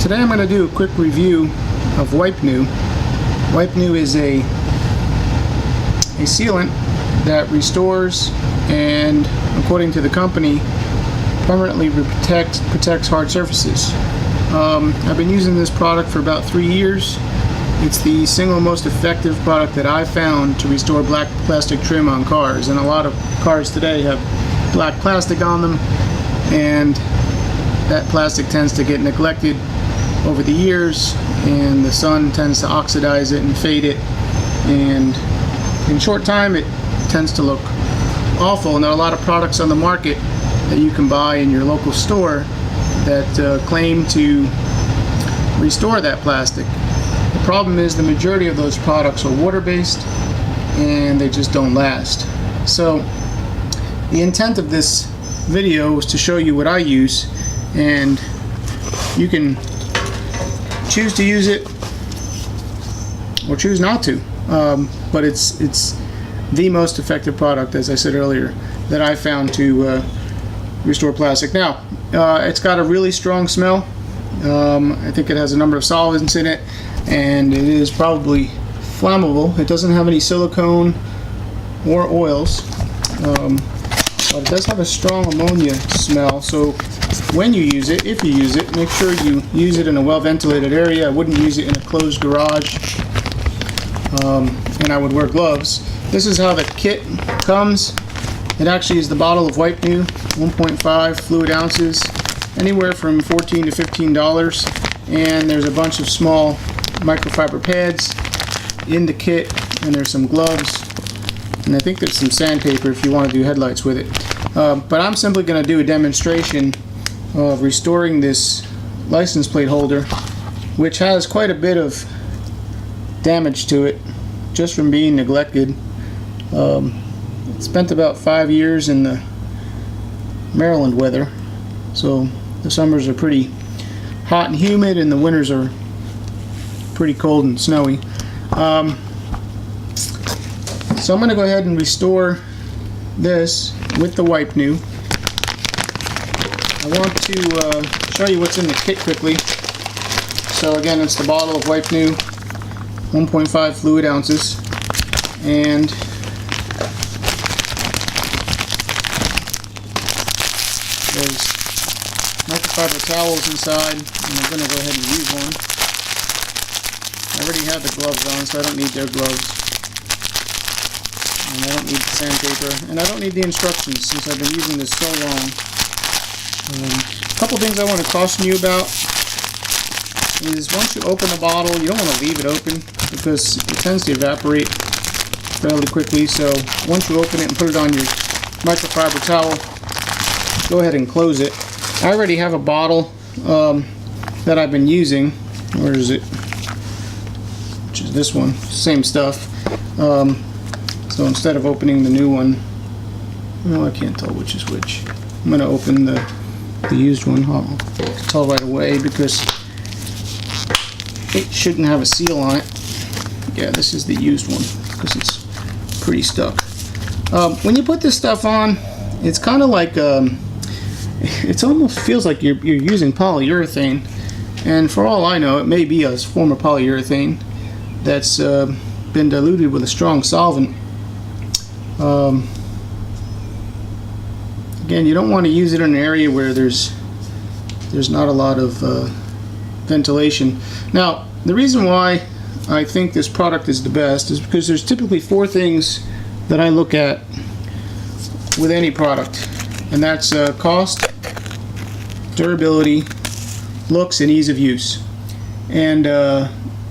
Today I'm going to do a quick review of Wipe New. Wipe New is a sealant that restores and, according to the company, permanently protects hard surfaces. I've been using this product for about 3 years. It's the single most effective product that I've found to restore black plastic trim on cars, and a lot of cars today have black plastic on them, and that plastic tends to get neglected over the years, and the sun tends to oxidize it and fade it, and in short time it tends to look awful. And there are a lot of products on the market that you can buy in your local store that claim to restore that plastic. The problem is the majority of those products are water-based and they just don't last. So the intent of this video is to show you what I use, and you can choose to use it or choose not to, but it's the most effective product, as I said earlier, that I found to restore plastic. Now, it's got a really strong smell. I think it has a number of solvents in it, and it is probably flammable. It doesn't have any silicone or oils, but it does have a strong ammonia smell. So when you use it, if you use it, make sure you use it in a well-ventilated area. I wouldn't use it in a closed garage, and I would wear gloves. This is how the kit comes. It actually is the bottle of Wipe New, 1.5 fluid ounces, anywhere from $14 to $15, and there's a bunch of small microfiber pads in the kit, and there's some gloves, and I think there's some sandpaper if you want to do headlights with it. But I'm simply going to do a demonstration of restoring this license plate holder, which has quite a bit of damage to it just from being neglected. It spent about 5 years in the Maryland weather, so the summers are pretty hot and humid, and the winters are pretty cold and snowy. So I'm going to go ahead and restore this with the Wipe New. I want to show you what's in the kit quickly. So again, it's the bottle of Wipe New, 1.5 fluid ounces, and there's microfiber towels inside, and I'm going to go ahead and use one. I already have the gloves on, so I don't need their gloves. And I don't need the sandpaper, and I don't need the instructions since I've been using this so long. A couple things I want to caution you about is once you open the bottle, you don't want to leave it open because it tends to evaporate fairly quickly. So once you open it and put it on your microfiber towel, go ahead and close it. I already have a bottle that I've been using. Where is it? Which is this one. Same stuff. So instead of opening the new one, well, I can't tell which is which. I'm going to open the used one. I'll tell right away because it shouldn't have a seal on it. Yeah, this is the used one because it's pretty stuck. When you put this stuff on, it's kind of like it almost feels like you're using polyurethane, and for all I know, it may be a form of polyurethane that's been diluted with a strong solvent. Again, you don't want to use it in an area where there's not a lot of ventilation. Now, the reason why I think this product is the best is because there's typically 4 things that I look at with any product, and that's cost, durability, looks, and ease of use. And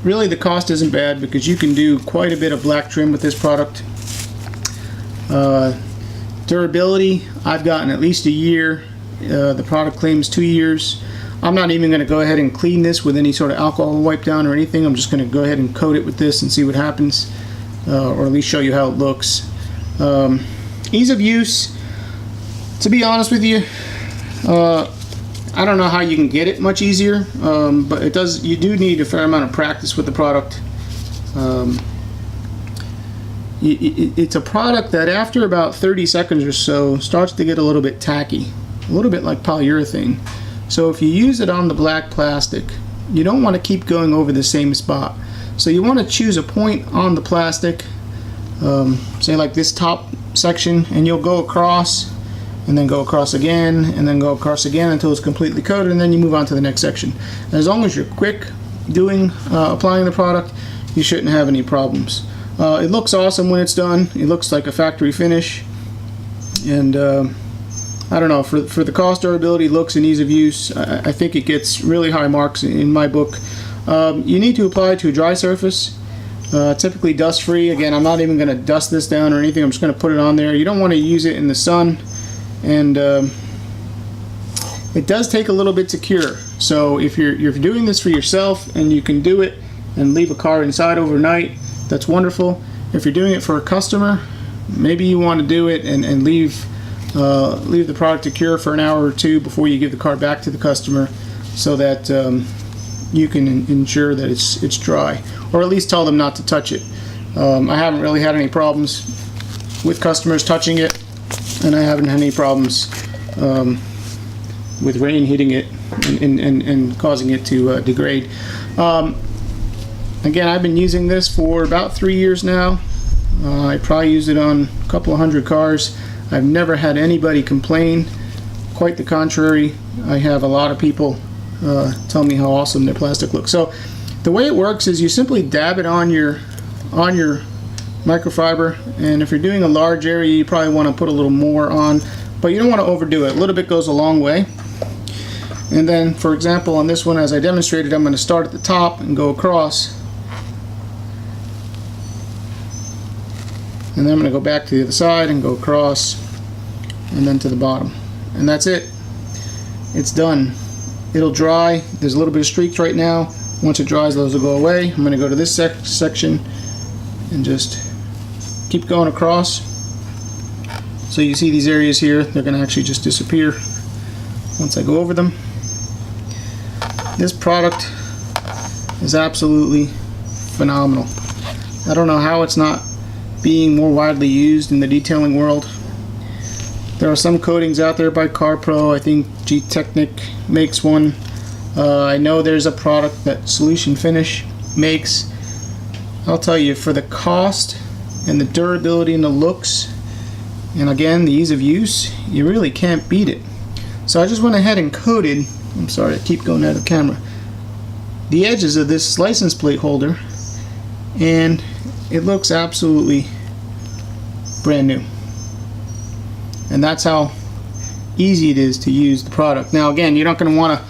really the cost isn't bad because you can do quite a bit of black trim with this product. Durability, I've gotten at least a year. The product claims 2 years. I'm not even going to go ahead and clean this with any sort of alcohol wipe down or anything. I'm just going to go ahead and coat it with this and see what happens, or at least show you how it looks. Ease of use, to be honest with you, I don't know how you can get it much easier, but it does. You do need a fair amount of practice with the product. It's a product that after about 30 seconds or so starts to get a little bit tacky, a little bit like polyurethane. So if you use it on the black plastic, you don't want to keep going over the same spot. So you want to choose a point on the plastic, say like this top section, and you'll go across and then go across again and then go across again until it's completely coated, and then you move on to the next section. And as long as you're quick doing applying the product, you shouldn't have any problems. It looks awesome when it's done. It looks like a factory finish, and I don't know, for the cost, durability, looks, and ease of use, I think it gets really high marks in my book. You need to apply it to a dry surface, typically dust free. Again, I'm not even going to dust this down or anything, I'm just going to put it on there. You don't want to use it in the sun, and it does take a little bit to cure. So if you're doing this for yourself and you can do it and leave a car inside overnight, that's wonderful. If you're doing it for a customer, maybe you want to do it and leave the product to cure for an hour or two before you give the car back to the customer, so that you can ensure that it's dry, or at least tell them not to touch it. I haven't really had any problems with customers touching it, and I haven't had any problems with rain hitting it and causing it to degrade. Again, I've been using this for about 3 years now. I probably used it on a couple of hundred cars. I've never had anybody complain. Quite the contrary, I have a lot of people tell me how awesome their plastic looks. So the way it works is you simply dab it on your microfiber, and if you're doing a large area, you probably want to put a little more on, but you don't want to overdo it. A little bit goes a long way. And then, for example, on this one, as I demonstrated, I'm going to start at the top and go across, and then I'm going to go back to the other side and go across, and then to the bottom, and that's it. It's done. It'll dry. There's a little bit of streaks right now. Once it dries, those will go away. I'm going to go to this section and just keep going across. So you see these areas here, they're going to actually just disappear once I go over them. This product is absolutely phenomenal. I don't know how it's not being more widely used in the detailing world. There are some coatings out there by CarPro. I think G-Technic makes one. I know there's a product that Solution Finish makes. I'll tell you, for the cost and the durability and the looks, and again the ease of use, you really can't beat it. So I just went ahead and coated, I'm sorry I keep going out of camera, the edges of this license plate holder, and it looks absolutely brand new. And that's how easy it is to use the product. Now again, you're not going to want to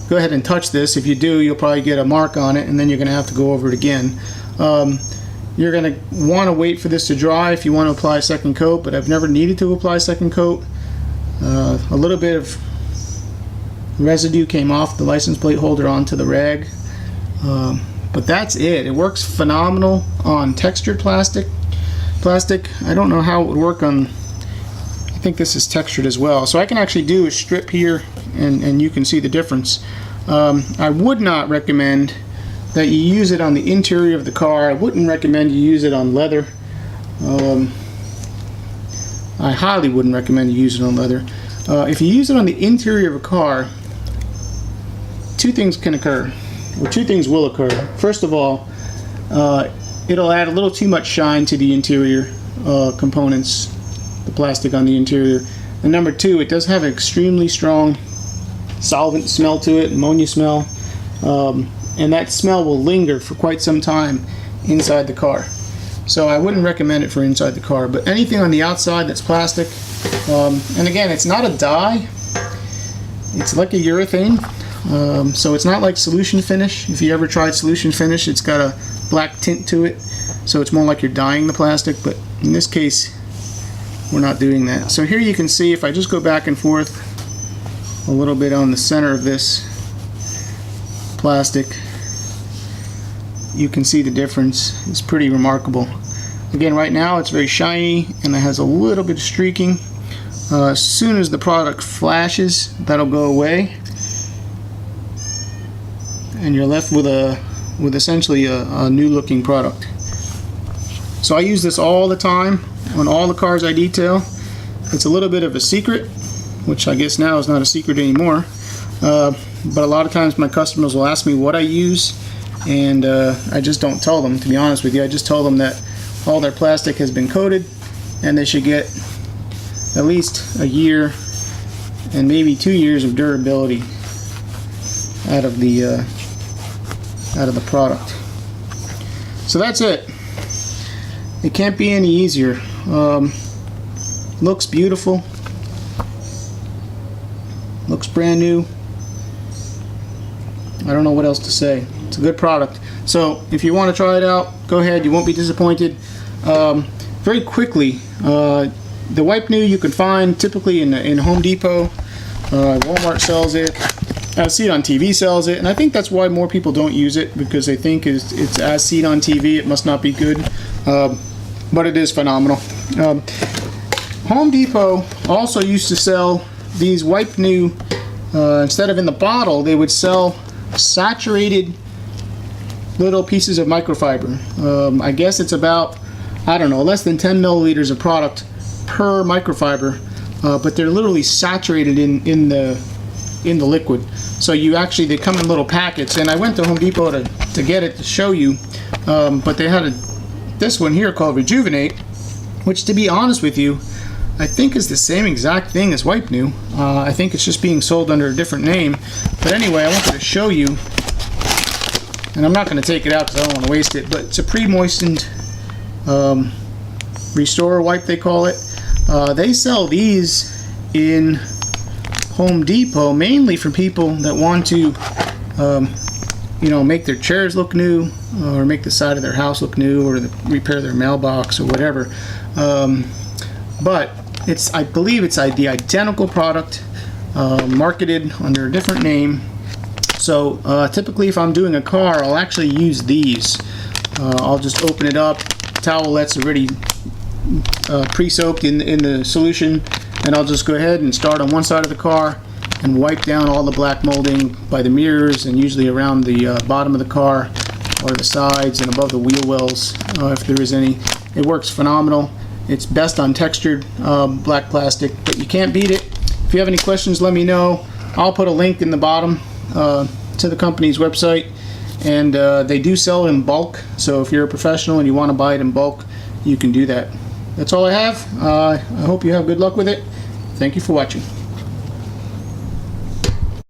go ahead and touch this. If you do, you'll probably get a mark on it, and then you're going to have to go over it again. You're going to want to wait for this to dry if you want to apply a second coat, but I've never needed to apply a second coat. A little bit of residue came off the license plate holder onto the rag, but that's it. It works phenomenal on textured plastic. I don't know how it would work on, I think this is textured as well, so I can actually do a strip here and you can see the difference. I would not recommend that you use it on the interior of the car. I wouldn't recommend you use it on leather. I highly wouldn't recommend you use it on leather. If you use it on the interior of a car, two things can occur, or two things will occur. First of all, it'll add a little too much shine to the interior components, the plastic on the interior. And number two, it does have an extremely strong solvent smell to it, ammonia smell, and that smell will linger for quite some time inside the car. So I wouldn't recommend it for inside the car, but anything on the outside that's plastic, and again, it's not a dye, it's like a urethane, so it's not like Solution Finish. If you ever tried Solution Finish, it's got a black tint to it, so it's more like you're dyeing the plastic, but in this case we're not doing that. So here you can see, if I just go back and forth a little bit on the center of this plastic, you can see the difference. It's pretty remarkable. Again, right now it's very shiny and it has a little bit of streaking. As soon as the product flashes, that'll go away, and you're left with essentially a new looking product. So I use this all the time on all the cars I detail. It's a little bit of a secret, which I guess now is not a secret anymore. but a lot of times my customers will ask me what I use, and I just don't tell them, to be honest with you. I just tell them that all their plastic has been coated and they should get at least a year and maybe 2 years of durability out of the product. So that's it. It can't be any easier. Looks beautiful. Looks brand new. I don't know what else to say. It's a good product. So if you want to try it out, go ahead. You won't be disappointed. Very quickly, the Wipe New you can find typically in Home Depot. Walmart sells it. See It on TV sells it, and I think that's why more people don't use it, because they think it's as seen on TV, it must not be good, but it is phenomenal. Home Depot also used to sell these Wipe New, instead of in the bottle, they would sell saturated little pieces of microfiber. I guess it's about, I don't know, less than 10 milliliters of product per microfiber, but they're literally saturated in the liquid. So they come in little packets, and I went to Home Depot to get it to show you, but they had this one here called Rejuvenate, which, to be honest with you, I think is the same exact thing as Wipe New. I think it's just being sold under a different name. But anyway, I wanted to show you, and I'm not going to take it out because I don't want to waste it, but it's a pre-moistened Restore Wipe, they call it. They sell these in Home Depot mainly for people that want to make their chairs look new, or make the side of their house look new, or repair their mailbox or whatever. But I believe it's the identical product, marketed under a different name. So typically if I'm doing a car, I'll actually use these. I'll just open it up, towelettes already pre-soaked in the solution, and I'll just go ahead and start on one side of the car and wipe down all the black molding by the mirrors, and usually around the bottom of the car, or the sides and above the wheel wells, if there is any. It works phenomenal. It's best on textured black plastic, but you can't beat it. If you have any questions, let me know. I'll put a link in the bottom to the company's website, and they do sell in bulk, so if you're a professional and you want to buy it in bulk, you can do that. That's all I have. I hope you have good luck with it. Thank you for watching.